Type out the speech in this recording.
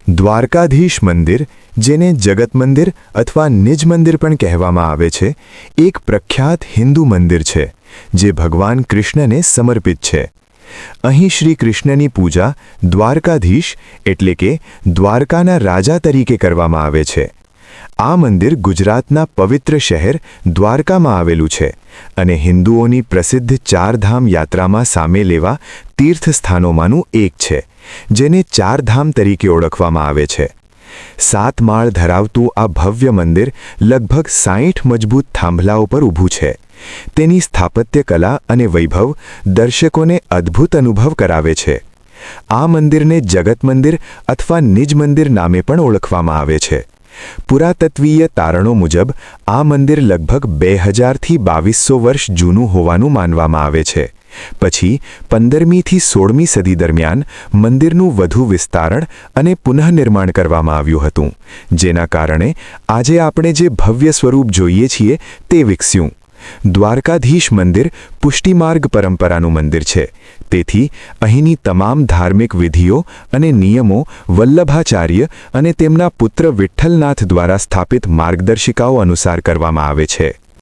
દ્વારકાધીશ મંદિર, જેને જગત મંદિર અથવા નિજ મંદિર પણ કહેવામાં આવે છે, એક પ્રખ્યાત હિન્દુ મંદિર છે જે ભગવાન કૃષ્ણને સમર્પિત છે. અહીં શ્રી કૃષ્ણની પૂજા દ્વારકાધીશ એટલે કે દ્વારકાના રાજા તરીકે કરવામાં આવે છે. આ મંદિર ગુજરાતના પવિત્ર શહેર દ્વારકામાં આવેલું છે અને હિન્દુઓની પ્રસિદ્ધ ચારધામ યાત્રામાં સામેલ એવા તીર્થસ્થાનોમાંનું એક છે, જેને ચારધામ તરીકે ઓળખવામાં આવે છે. 7 માળ ધરાવતું આ ભવ્ય મંદિર લગભગ 60 મજબૂત થાંભલાઓ પર ઊભું છે. તેની સ્થાપત્ય કલા અને વૈભવ દર્શકોને અદ્ભુત અનુભવ કરાવે છે. આ મંદિરને જગત મંદિર અથવા નિજ મંદિર નામે પણ ઓળખવામાં આવે છે. પુરાતત્વીય તારણો મુજબ આ મંદિર લગભગ 2000 થી 2200 વર્ષ જૂનું હોવાનું માનવામાં આવે છે. પછી 15મી થી 16મી સદી દરમિયાન મંદિરનું વધુ વિસ્તારણ અને પુનઃનિર્માણ કરવામાં આવ્યું હતું, જેના કારણે આજે આપણે જે ભવ્ય સ્વરૂપ જોઈએ છીએ તે વિકસ્યું. દ્વારકાધીશ મંદિર પુષ્ટિમાર્ગ પરંપરાનું મંદિર છે, તેથી અહીંની તમામ ધાર્મિક વિધિઓ અને નિયમો વલ્લભાચાર્ય અને તેમના પુત્ર વિઠ્ઠલનાથ દ્વારા સ્થાપિત માર્ગદર્શિકાઓ અનુસાર કરવામાં આવે છે.